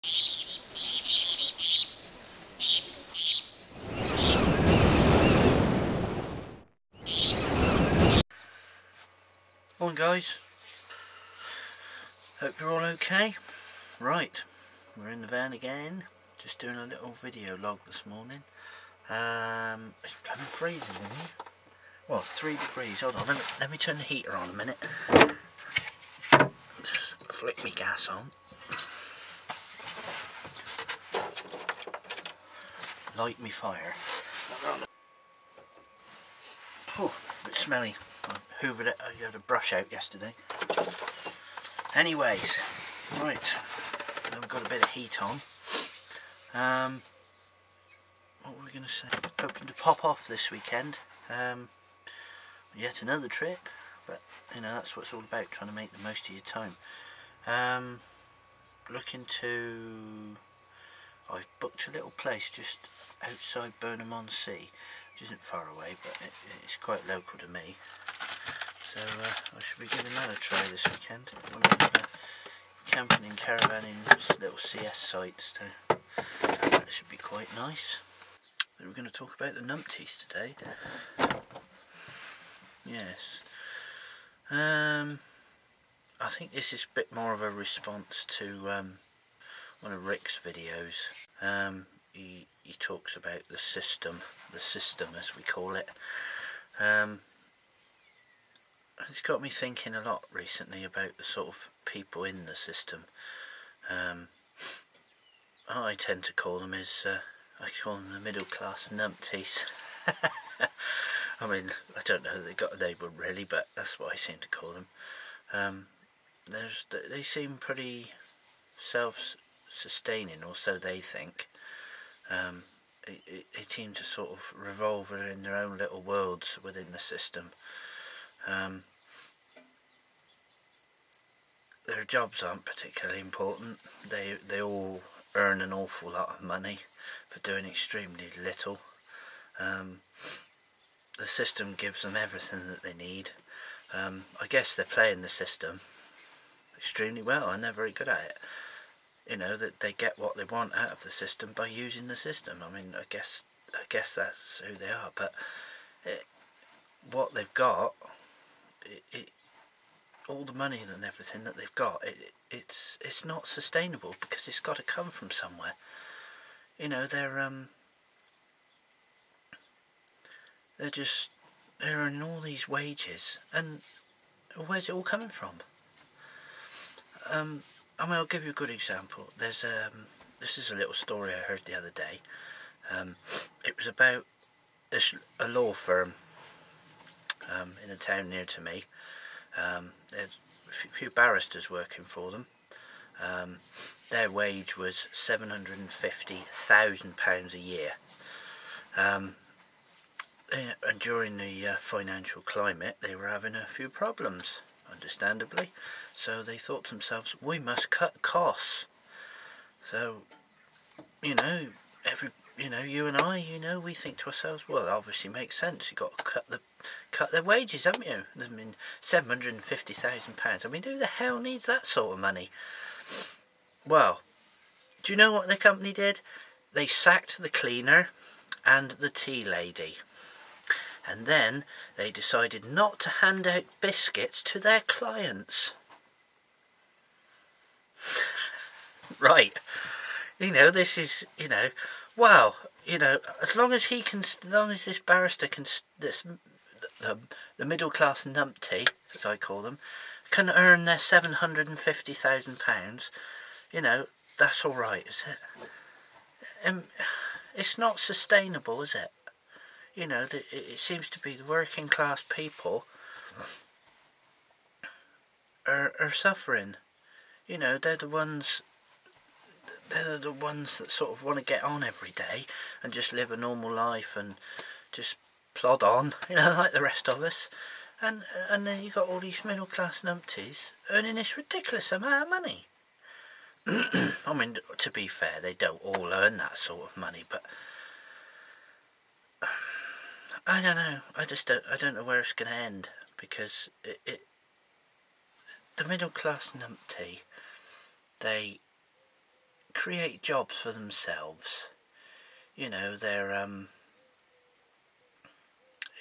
Morning guys, hope you're all okay. Right, we're in the van again, just doing a little video log this morning. It's blooming freezing in here. Well, 3 degrees, hold on, let me turn the heater on a minute. Just flick me gas on. Light me fire. Oh, a bit smelly. I hoovered it, I had a brush out yesterday. Anyways, right, now we've got a bit of heat on. What were we going to say? Hoping to pop off this weekend. Yet another trip, but you know, that's what it's all about, trying to make the most of your time. Looking to... I've booked a little place just outside Burnham-on-Sea, which isn't far away, but it's quite local to me. So I should be giving that a try this weekend. I'm camping and caravanning little CS sites, so that should be quite nice. We're going to talk about the numpties today. Yes. I think this is a bit more of a response to one of Rick's videos. He talks about the system as we call it. It's got me thinking a lot recently about the sort of people in the system. I tend to call them I call them the middle class numpties. I mean, I don't know if they got a label really, but that's what I seem to call them. They seem pretty self-sustaining, or so they think. They seem to sort of revolve in their own little worlds within the system. Their jobs aren't particularly important. They all earn an awful lot of money for doing extremely little. The system gives them everything that they need. I guess they're playing the system extremely well, and they're very good at it. You know, that they get what they want out of the system by using the system. I mean, I guess that's who they are. But what they've got, all the money and everything that they've got, it's not sustainable, because it's got to come from somewhere. You know, they're earning all these wages, and where's it all coming from? I mean, I'll give you a good example. There's this is a little story I heard the other day. It was about a law firm in a town near to me. There's a few barristers working for them. Their wage was £750,000 a year. And during the financial climate, they were having a few problems, understandably. So they thought to themselves, we must cut costs. So, you know, you and I, we think to ourselves, well, it obviously makes sense. You've got to cut their wages, haven't you? I mean, £750,000. I mean, who the hell needs that sort of money? Well, do you know what the company did? They sacked the cleaner and the tea lady. And then they decided not to hand out biscuits to their clients. Right. You know, this is, well, as long as this barrister can, the middle class numpty, as I call them, can earn their £750,000, that's all right, is it? It's not sustainable, is it? It seems to be the working class people are suffering. They're the ones that sort of want to get on every day and just live a normal life and just plod on, like the rest of us. And then you've got all these middle class numpties earning this ridiculous amount of money. I mean, to be fair, they don't all earn that sort of money, but I don't know. I don't know where it's going to end, because the middle class numpty, they create jobs for themselves. You know, they're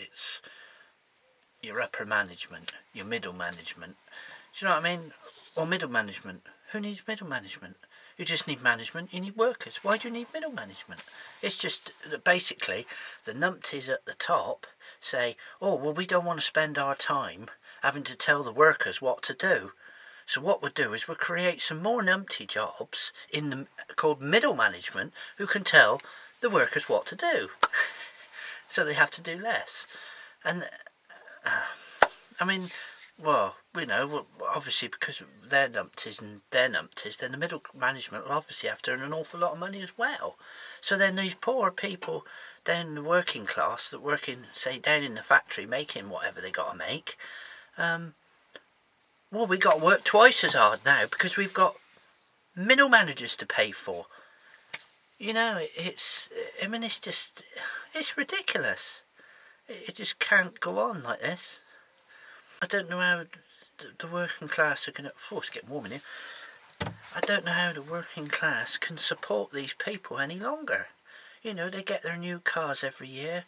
it's your upper management, your middle management. Do you know what I mean? Or middle management. Who needs middle management? You just need management, you need workers. Why do you need middle management? It's just that basically the numpties at the top say, oh, well, we don't want to spend our time having to tell the workers what to do. So what we'll do is we'll create some more numpty jobs called middle management who can tell the workers what to do. So they have to do less. And, I mean, well, you know, obviously because they're numpties and they're numpties, then the middle management will obviously have to earn an awful lot of money as well. So then these poor people down in the working class that work in, say, down in the factory making whatever they got to make, well, we got to work twice as hard now because we've got middle managers to pay for. You know, it's ridiculous. It just can't go on like this. I don't know how the working class are going to... Oh, it's getting warm in here. I don't know how the working class can support these people any longer. You know, they get their new cars every year.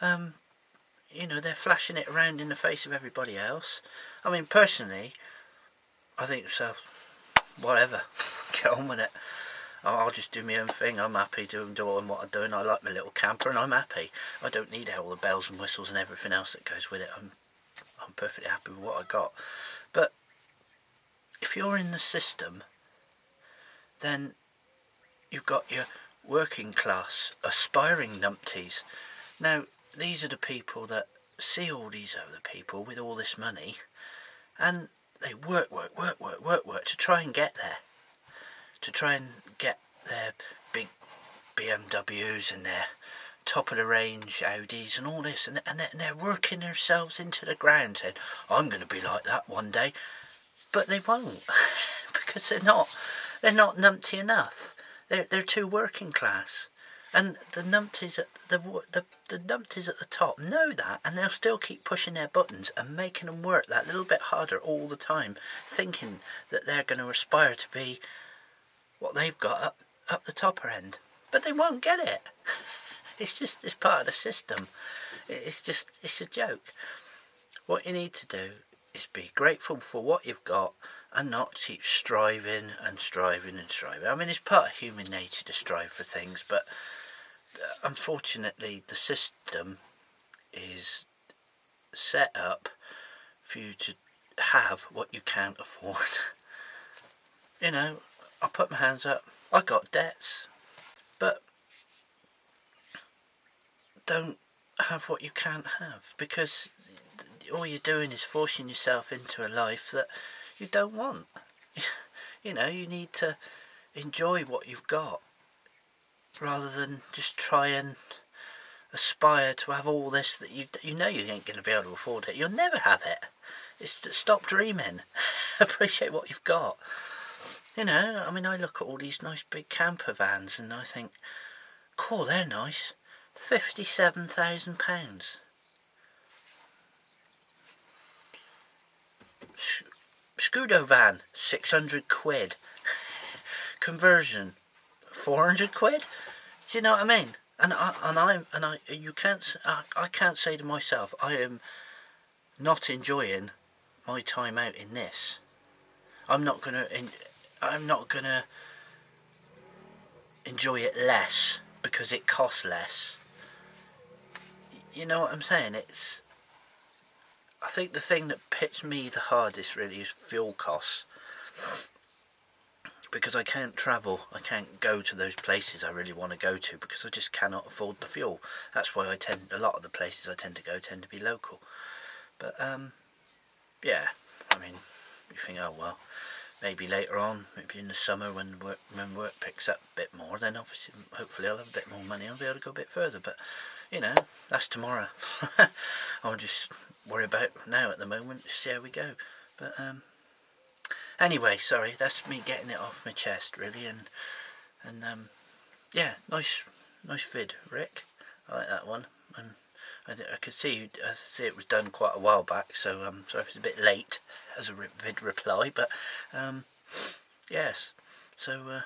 You know, they're flashing it around in the face of everybody else. I mean, personally, I think to myself, whatever, get on with it. I'll just do my own thing. I'm happy doing what I'm doing. I like my little camper and I'm happy. I don't need all the bells and whistles and everything else that goes with it. I'm perfectly happy with what I got. But if you're in the system, then you've got your working class, aspiring numpties. Now, these are the people that see all these other people with all this money, and they work to try and get there. To try and get their big BMWs and their top-of-the-range Audis and all this, and they're working themselves into the ground saying, I'm going to be like that one day. But they won't, because they're not numpty enough. They're too working class. And the numpties at the numpties at the top know that, and they'll still keep pushing their buttons and making them work that little bit harder all the time, thinking that they're going to aspire to be what they've got up the topper end. But they won't get it. It's part of the system. It's a joke. What you need to do is be grateful for what you've got and not keep striving and striving and striving. I mean, it's part of human nature to strive for things, but unfortunately the system is set up for you to have what you can't afford. You know, I put my hands up. I got debts, but don't have what you can't have, because all you're doing is forcing yourself into a life that you don't want. You know, you need to enjoy what you've got rather than just try and aspire to have all this that you know you ain't going to be able to afford it. You'll never have it. It's to stop dreaming. Appreciate what you've got. You know, I mean, I look at all these nice big camper vans and I think, cool, they're nice. £57,000. Scudo van, 600 quid. Conversion, 400 quid. Do you know what I mean? I can't say to myself, I am not enjoying my time out in this. I'm not gonna enjoy it less because it costs less. You know what I'm saying? I think the thing that hits me the hardest really is fuel costs. Because I can't travel, I can't go to those places I really want to go to because I just cannot afford the fuel. That's why a lot of the places I tend to go tend to be local. But yeah, I mean, you think, oh well, maybe later on, maybe in the summer when work picks up a bit more, then obviously, hopefully I'll have a bit more money, I'll be able to go a bit further. But you know, that's tomorrow. I'll just worry about now at the moment, see how we go. But anyway, sorry, that's me getting it off my chest, really, and yeah, nice vid, Rick. I like that one, and I could see it was done quite a while back, so sorry if it's a bit late as a vid reply, but yes, so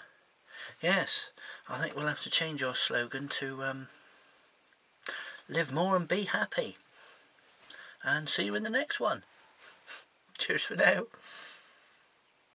Yes, I think we'll have to change our slogan to live more and be happy. And see you in the next one. Cheers for now.